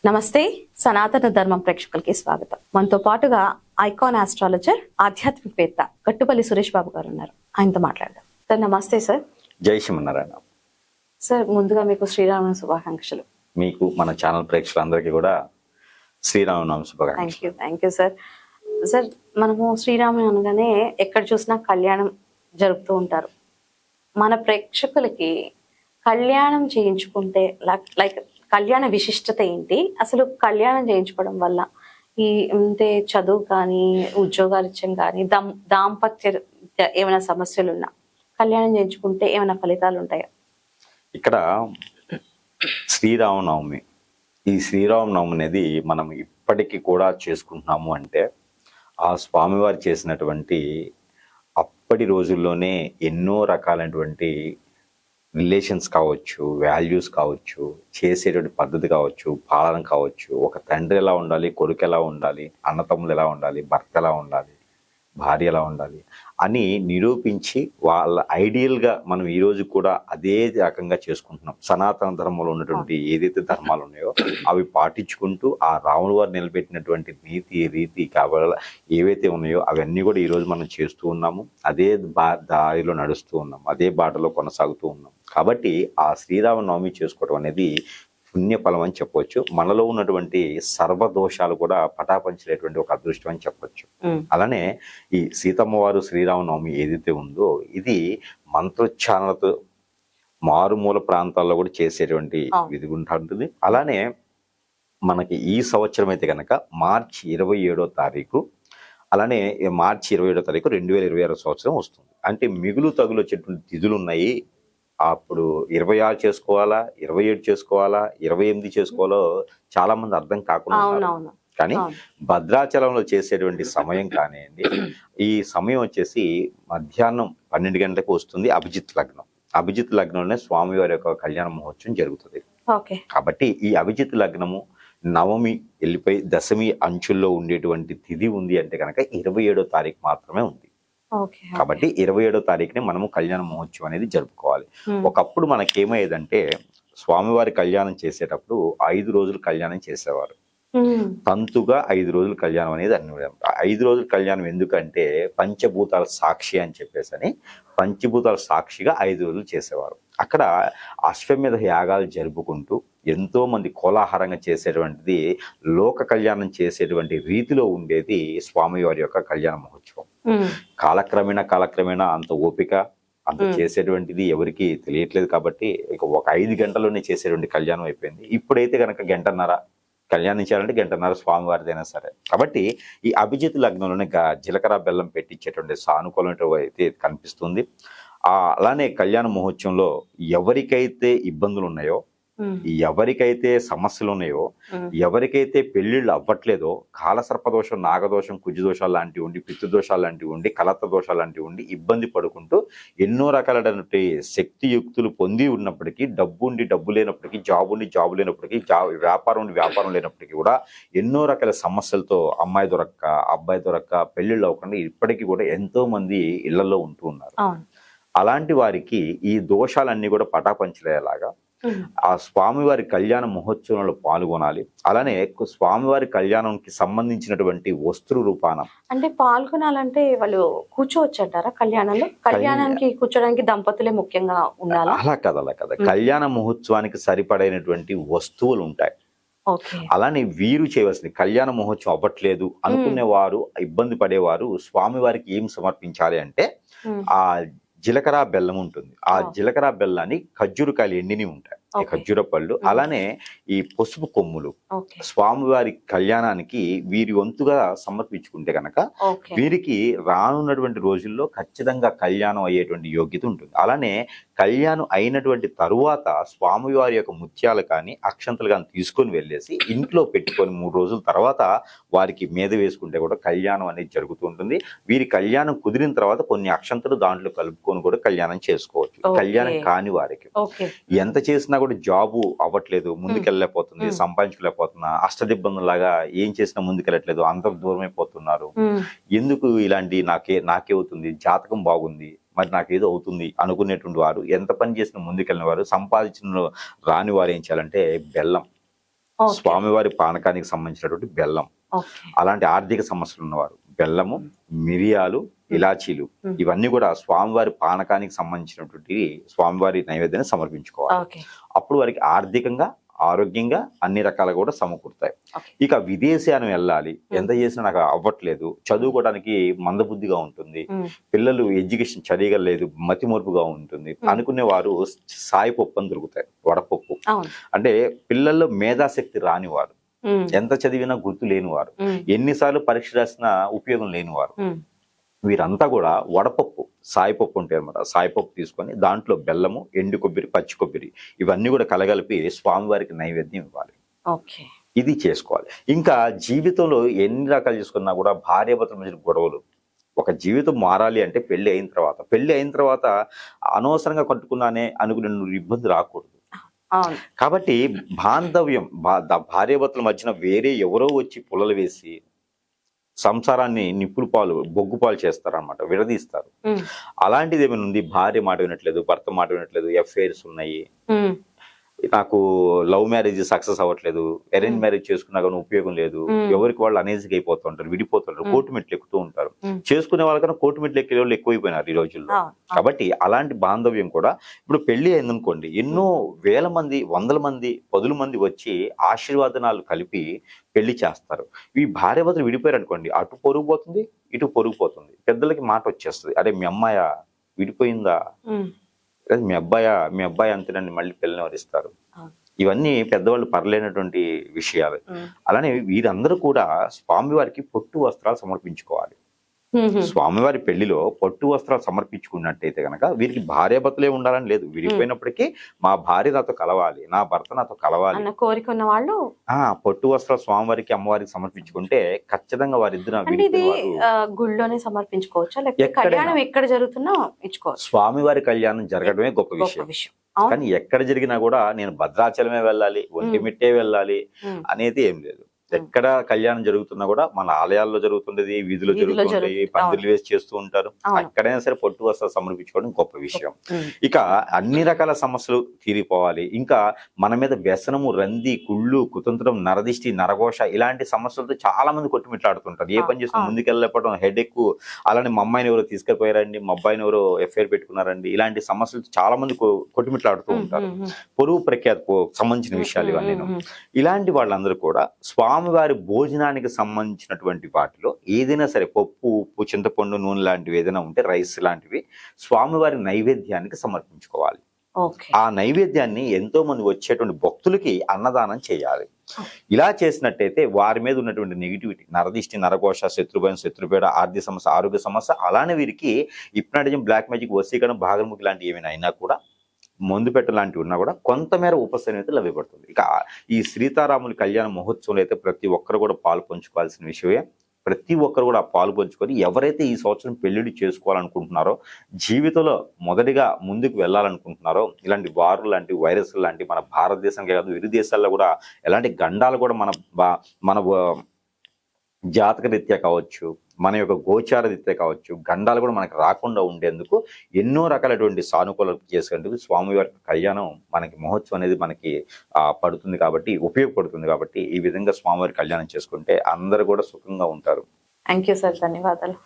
నమస్తే, సనాతన ధర్మం ప్రేక్షకులకి స్వాగతం. మనతో పాటుగా ఐకాన్ ఆస్ట్రాలజర్, ఆధ్యాత్మికవేత్త గట్టుపల్లి సురేష్ బాబు గారు ఉన్నారు. ఆయనతో మాట్లాడదాం. సార్ నమస్తే. సార్ జై శ్రీమన్నారాయణ. సార్ ముందుగా మీకు శ్రీరామనవమి శుభాకాంక్షలు. మీకు మన ఛానల్ ప్రేక్షకులందరికీ కూడా శ్రీరామనవమి శుభాకాంక్షలు. Thank you sir. సార్ మనము శ్రీరాముని అనగానే ఎక్కడ చూసినా కళ్యాణం జరుపుతూ ఉంటారు. మన ప్రేక్షకులకి కళ్యాణం చేయించుకుంటే లైక్ కళ్యాణ విశిష్టత ఏంటి, అసలు కళ్యాణం చేయించుకోవడం వల్ల ఈ అంటే చదువు కానీ ఉద్యోగారీత్యం కానీ దాంపత్య ఏమైనా సమస్యలు ఉన్నా కళ్యాణం చేయించుకుంటే ఏమైనా ఫలితాలు ఉంటాయా? ఇక్కడ శ్రీరామనవమి, ఈ శ్రీరామనవమి అనేది మనం ఇప్పటికీ కూడా చేసుకుంటున్నాము అంటే ఆ స్వామివారు చేసినటువంటి అప్పటి రోజుల్లోనే ఎన్నో రకాలైనటువంటి రిలేషన్స్ కావచ్చు, వాల్యూస్ కావచ్చు, చేసేటువంటి పద్ధతి కావచ్చు, పాలన కావచ్చు, ఒక తండ్రి ఎలా ఉండాలి, కొడుకు ఎలా ఉండాలి, అన్నతమ్ములు ఎలా ఉండాలి, భర్త ఎలా ఉండాలి, భార్య ఎలా ఉండాలి అని నిరూపించి వాళ్ళ ఐడియల్గా మనం ఈరోజు కూడా అదే రకంగా చేసుకుంటున్నాం. సనాతన ధర్మంలో ఉన్నటువంటి ఏదైతే ధర్మాలు ఉన్నాయో అవి పాటించుకుంటూ ఆ రాముడు వారు నిలబెట్టినటువంటి నీతి రీతి కాబట్టి ఏవైతే ఉన్నాయో అవన్నీ కూడా ఈరోజు మనం చేస్తూ ఉన్నాము. అదే దారిలో నడుస్తూ ఉన్నాం, అదే బాటలో కొనసాగుతూ ఉన్నాం. కాబట్టి ఆ శ్రీరామనవమి చేసుకోవడం అనేది పుణ్యఫలం అని చెప్పవచ్చు. మనలో ఉన్నటువంటి సర్వదోషాలు కూడా పటాపంచలేటువంటి ఒక అదృష్టం అని చెప్పొచ్చు. అలానే ఈ సీతమ్మ వారు శ్రీరామనవమి ఏదైతే ఉందో ఇది మంత్రోచ్చారణలతో మారుమూల ప్రాంతాల్లో కూడా చేసేటువంటి విధి ఉంటుంది. అలానే మనకి ఈ సంవత్సరం అయితే కనుక మార్చి 27వ తారీఖు, అలానే మార్చి 27వ తారీఖు 2026 సంవత్సరం వస్తుంది. అంటే మిగులు తగులు వచ్చేటువంటి తిథులు ఉన్నాయి. అప్పుడు 26 చేసుకోవాలా, 27 చేసుకోవాలా, 28 చేసుకోవాలో చాలా మంది అర్థం కాకుండా కానీ భద్రాచలంలో చేసేటువంటి సమయం కానివ్వండి, ఈ సమయం వచ్చేసి మధ్యాహ్నం 12 గంటలకు వస్తుంది. అభిజిత్ లగ్నం, అభిజిత్ లగ్నంలోనే స్వామివారి యొక్క కళ్యాణ మహోత్సవం జరుగుతుంది. కాబట్టి ఈ అభిజిత్ లగ్నము నవమి వెళ్ళిపోయి దశమి అంచుల్లో ఉండేటువంటి తిథి ఉంది అంటే కనుక 27వ తారీఖు మాత్రమే ఉంది. కాబట్టి 27వ తారీఖుని మనము కళ్యాణ మహోత్సవం అనేది జరుపుకోవాలి. ఒకప్పుడు మనకేమయ్యేదంటే స్వామివారి కళ్యాణం చేసేటప్పుడు 5 రోజులు కళ్యాణం చేసేవారు. తంతుగా 5 రోజులు కళ్యాణం అనేది అన్ని 5 రోజులు కళ్యాణం ఎందుకంటే పంచభూతాల సాక్షి అని చెప్పేసి పంచభూతాల సాక్షిగా 5 రోజులు చేసేవారు. అక్కడ అశ్వమేధ యాగాలు జరుపుకుంటూ ఎంతో మంది కోలాహలంగా చేసేటువంటిది లోక కళ్యాణం చేసేటువంటి రీతిలో ఉండేది స్వామివారి యొక్క కళ్యాణ మహోత్సవం. కాలక్రమేణా అంత ఓపిక అంత చేసేటువంటిది ఎవరికి తెలియట్లేదు. కాబట్టి ఇక ఒక 5 గంటల్లోనే చేసేటువంటి కళ్యాణం అయిపోయింది. ఇప్పుడైతే కనుక గంటన్నర కళ్యాణం చేయాలంటే గంటన్నర స్వామివారిదైనా సరే. కాబట్టి ఈ అభిజిత్ లగ్నంలోనే జీలకర్ర బెల్లం పెట్టించేటువంటి సానుకూలం అయితే కనిపిస్తుంది. అలానే కళ్యాణ మహోత్సవంలో ఎవరికైతే ఇబ్బందులు ఉన్నాయో, ఎవరికైతే సమస్యలు ఉన్నాయో, ఎవరికైతే పెళ్లిళ్ళు అవ్వట్లేదో, కాలసర్పదోషం, నాగదోషం, కుజదోషాలు లాంటివి ఉండి, పితృదోషాలు లాంటివి ఉండి, కలత్ర దోషాలు లాంటివి ఉండి ఇబ్బంది పడుకుంటూ ఎన్నో రకాలైనటువంటి శక్తియుక్తులు పొంది ఉన్నప్పటికీ, డబ్బు ఉండి డబ్బు లేనప్పటికీ, జాబ్ ఉండి జాబు లేనప్పటికీ, వ్యాపారం ఉండి వ్యాపారం లేనప్పటికీ కూడా ఎన్నో రకాల సమస్యలతో అమ్మాయి దొరక్క, అబ్బాయి దొరక్క, పెళ్లిళ్ళు అవ్వకుండా ఇప్పటికీ కూడా ఎంతో మంది ఇళ్లలో ఉంటూ ఉన్నారు. అలాంటి వారికి ఈ దోషాలన్నీ కూడా పటాపంచలేలాగా ఆ స్వామివారి కళ్యాణ మహోత్సవంలో పాల్గొనాలి. అలానే స్వామివారి కళ్యాణంకి సంబంధించినటువంటి వస్త్ర రూపానం అంటే పాల్గొనాలంటే వాళ్ళు కూర్చోవచ్చు అంటారా కళ్యాణంలో? కళ్యాణానికి కూర్చోడానికి దంపతులే ముఖ్యంగా ఉండాలి? అలా కదా. కళ్యాణ మహోత్సవానికి సరిపడైనటువంటి వస్తువులు ఉంటాయి. అలానే వీరు చేయవలసింది, కళ్యాణ మహోత్సవం అవ్వట్లేదు అనుకునేవారు, ఇబ్బంది పడేవారు స్వామివారికి ఏం సమర్పించాలి అంటే ఆ జీలకర్ర బెల్లం ఉంటుంది. ఆ జీలకర్ర బెల్లాన్ని ఖర్జూరకాయలు ఎండిని ఉంటాయి, ఖర్జూర పళ్ళు, అలానే ఈ పసుపు కొమ్ములు స్వామివారి కళ్యాణానికి వీరి వంతుగా సమర్పించుకుంటే కనుక వీరికి రానున్నటువంటి రోజుల్లో ఖచ్చితంగా కళ్యాణం అయ్యేటువంటి యోగ్యత ఉంటుంది. అలానే కళ్యాణం అయినటువంటి తరువాత స్వామివారి యొక్క ముత్యాలు కానీ అక్షంతలు కానీ తీసుకొని వెళ్ళేసి ఇంట్లో పెట్టుకొని 3 రోజుల తర్వాత వారికి మీద వేసుకుంటే కూడా కళ్యాణం అనేది జరుగుతూ ఉంటుంది. వీరి కళ్యాణం కుదిరిన తర్వాత కొన్ని అక్షంతలు దాంట్లో కలుపుకొని కూడా కళ్యాణం చేసుకోవచ్చు. కళ్యాణం కాని వారికి ఎంత చేసినా కూడా జాబు అవ్వట్లేదు, ముందుకెళ్ళలేకపోతుంది, సంపాదించుకోలేకపోతున్నా, అష్టదిబ్బందులాగా ఏం చేసినా ముందుకెళ్ళట్లేదు, అందరూ దూరమైపోతున్నారు, ఎందుకు ఇలాంటి నాకే అవుతుంది, జాతకం బాగుంది మరి నాకేదో అవుతుంది అనుకునేటువంటి వారు, ఎంత పని చేసినా ముందుకెళ్ళిన వారు, సంపాదించిన రాని వారు ఏం చేయాలంటే బెల్లం Okay. స్వామివారి పానకానికి సంబంధించినటువంటి బెల్లం, ఓకే. అలాంటి ఆర్థిక సమస్యలు ఉన్నవారు బెల్లము, మిరియాలు, ఇలాచీలు ఇవన్నీ కూడా స్వామివారి పానకానికి సంబంధించినటువంటి స్వామివారి నైవేద్యాన్ని సమర్పించుకోవాలి. ఓకే. అప్పుడు వారికి ఆర్థికంగా, ఆరోగ్యంగా అన్ని రకాలుగా కూడా సమకూరుతాయి. Okay. ఇక విదేశాన్ని వెళ్ళాలి, ఎంత చేసినా నాకు అవ్వట్లేదు, చదువుకోవడానికి మందబుద్ధిగా ఉంటుంది, పిల్లలు ఎడ్యుకేషన్ చదివలేదు, మతిమూర్పుగా ఉంటుంది అనుకునే వారు సాయి పప్పు అని దొరుకుతాయి, వడపప్పు. అవును. అంటే పిల్లల్లో మేధాశక్తి రానివారు, ఎంత చదివినా గుర్తు లేనివారు, ఎన్నిసార్లు పరీక్ష రాసినా ఉపయోగం లేనివారు, వీరంతా కూడా వడపప్పు, సాయిపప్పు ఉంటాయి అనమాట. సాయిపప్పు తీసుకొని దాంట్లో బెల్లము, ఎండు కొబ్బరి, పచ్చి కొబ్బరి ఇవన్నీ కూడా కలగలిపి స్వామివారికి నైవేద్యం ఇవ్వాలి. ఓకే. ఇది చేసుకోవాలి. ఇంకా జీవితంలో ఎన్ని రకాలు చేసుకున్నా కూడా భార్యాభర్తల మధ్య గొడవలు, ఒక జీవితం మారాలి అంటే పెళ్లి అయిన తర్వాత అనవసరంగా కట్టుకున్నానే అనుకునే ఇబ్బంది రాకూడదు. అవును. కాబట్టి బాంధవ్యం, భార్యాభర్తల మధ్యన వేరే ఎవరో వచ్చి పుల్లలు వేసి సంసారాన్ని నిప్పులు పాలు, బొగ్గు పాలు చేస్తారనమాట, విడదీస్తారు. అలాంటిది ఏమైనా ఉంది, భార్య మాట వినట్లేదు, భర్త మాట వినట్లేదు, ఎఫ్ఐఆర్స్ ఉన్నాయి, నాకు లవ్ మ్యారేజ్ సక్సెస్ అవ్వట్లేదు, అరేంజ్ మ్యారేజ్ చేసుకున్నా కానీ ఉపయోగం లేదు, ఎవరికి వాళ్ళు అనేజిగా అయిపోతూ ఉంటారు, విడిపోతుంటారు, కోర్టు మెట్లు ఎక్కుతూ ఉంటారు. చేసుకునే వాళ్ళకన్నా కోర్టు మెట్లు ఎక్కే వాళ్ళు ఎక్కువైపోయినారు ఈ రోజుల్లో. కాబట్టి అలాంటి బాంధవ్యం కూడా ఇప్పుడు పెళ్లి అయిందనుకోండి, ఎన్నో వేల మంది, వందల మంది, పదుల మంది వచ్చి ఆశీర్వాదనాలు కలిపి పెళ్లి చేస్తారు. ఈ భార్యాభర్తలు విడిపోయారు అనుకోండి, అటు పొరుగు పోతుంది, ఇటు పొరుగు పోతుంది, పెద్దలకి మాట వచ్చేస్తుంది, అరే మీ అమ్మాయ విడిపోయిందా, మీ అబ్బాయి అంతేనండి, మళ్ళీ పిల్లని వరిస్తారు. ఇవన్నీ పెద్దవాళ్ళు పర్లేనటువంటి విషయాలు. అలానే వీరందరూ కూడా స్వామివారికి పొట్టు వస్త్రాలు సమర్పించుకోవాలి. స్వామివారి పెళ్లిలో పొట్టు వస్త్రాలు సమర్పించుకున్నట్టయితే గనక వీరికి భార్యాభర్తలే ఉండాలని లేదు, విడిపోయినప్పటికీ మా భార్య నాతో కలవాలి, నా భర్త నాతో కలవాలి అన్న కోరిక ఉన్న వాళ్ళు పొట్టు వస్త్రాలు స్వామివారికి, అమ్మవారికి సమర్పించుకుంటే ఖచ్చితంగా వారిద్దరు గుళ్ళోనే సమర్పించుకోవచ్చా, లేకపోతే కళ్యాణం ఎక్కడ జరుగుతున్నా ఇచ్చుకోవచ్చు? స్వామివారి కళ్యాణం జరగడమే గొప్ప విషయం. కానీ ఎక్కడ జరిగినా కూడా నేను భద్రాచలమే వెళ్ళాలి, ఒంటిమిట్టే వెళ్ళాలి అనేది ఏం లేదు. ఎక్కడ కళ్యాణం జరుగుతున్నా కూడా మన ఆలయాల్లో జరుగుతుండేది, వీధిలో జరుగుతుంటాయి, పందిర్లు వేసి చేస్తూ ఉంటారు. ఎక్కడైనా సరే పొట్టు వస్త్రాలు సమర్పించుకోవడం గొప్ప విషయం. ఇక అన్ని రకాల సమస్యలు తీరిపోవాలి, ఇంకా మన మీద వ్యసనము, రంది, కుళ్ళు, కుతంత్రం, నరదిష్టి, నరఘోష ఇలాంటి సమస్యలతో చాలా మంది కొట్టుమిట్లాడుతుంటారు. ఏ పని చేసుకుని ముందుకెళ్ళకపోవడం, హెడ్ ఎక్, అలానే మా అమ్మాయిని ఎవరో తీసుకెళ్ళిపోయారండి, మా అబ్బాయిని ఎవరో ఎఫ్ఐఆర్ పెట్టుకున్నారండి, ఇలాంటి సమస్యలతో చాలా మంది కొట్టుమిట్లాడుతూ ఉంటారు. పొరుగు ప్రఖ్యాతకు సంబంధించిన విషయాలు ఇవన్నీ. ఇలాంటి వాళ్ళందరూ కూడా స్వామివారి భోజనానికి సంబంధించినటువంటి వాటిలో ఏదైనా సరే పప్పు, ఉప్పు, చింతపండు, నూనె లాంటివి ఏదైనా ఉంటే, రైస్ లాంటివి స్వామివారి నైవేద్యానికి సమర్పించుకోవాలి. ఆ నైవేద్యాన్ని ఎంతో మంది వచ్చేటువంటి భక్తులకి అన్నదానం చేయాలి. ఇలా చేసినట్టయితే వారి మీద ఉన్నటువంటి నెగిటివిటీ, నరదిష్టి, నరఘోష, శత్రుభయం, శత్రుపేడ, ఆర్థిక సమస్య, ఆరోగ్య సమస్య, అలానే వీరికి హిప్నాటిజం, బ్లాక్ మ్యాజిక్, వశీకరణ, భాగముఖి లాంటివి ఏమైనా అయినా కూడా, మందు పెట్ట లాంటివి ఉన్నా కూడా కొంతమేర ఉపశమనం అయితే లభ్యపడుతుంది. ఇక ఈ సీతారాముల కళ్యాణ మహోత్సవంలో అయితే ప్రతి ఒక్కరు కూడా పాలు పంచుకోవాల్సిన విషయమే. ప్రతి ఒక్కరు కూడా పాలు పంచుకొని ఎవరైతే ఈ సంవత్సరం పెళ్లిళ్ళు చేసుకోవాలనుకుంటున్నారో, జీవితంలో మొదటిగా ముందుకు వెళ్ళాలనుకుంటున్నారో, ఇలాంటి వారు లాంటి వైరస్ లాంటి మన భారతదేశానికి కాదు ఇరు దేశాల్లో కూడా ఎలాంటి గండాలు కూడా మన జాతక రీత్యా కావచ్చు, మన యొక్క గోచార రీత్యా కావచ్చు, గండాలు కూడా మనకు రాకుండా ఉండేందుకు ఎన్నో రకాలటువంటి సానుకూలత చేసేందుకు స్వామివారి కళ్యాణం మనకి మహోత్సవం అనేది మనకి పడుతుంది కాబట్టి, ఉపయోగపడుతుంది కాబట్టి ఈ విధంగా స్వామివారి కళ్యాణం చేసుకుంటే అందరూ కూడా సుఖంగా ఉంటారు. థ్యాంక్ యూ సార్, ధన్యవాదాలు.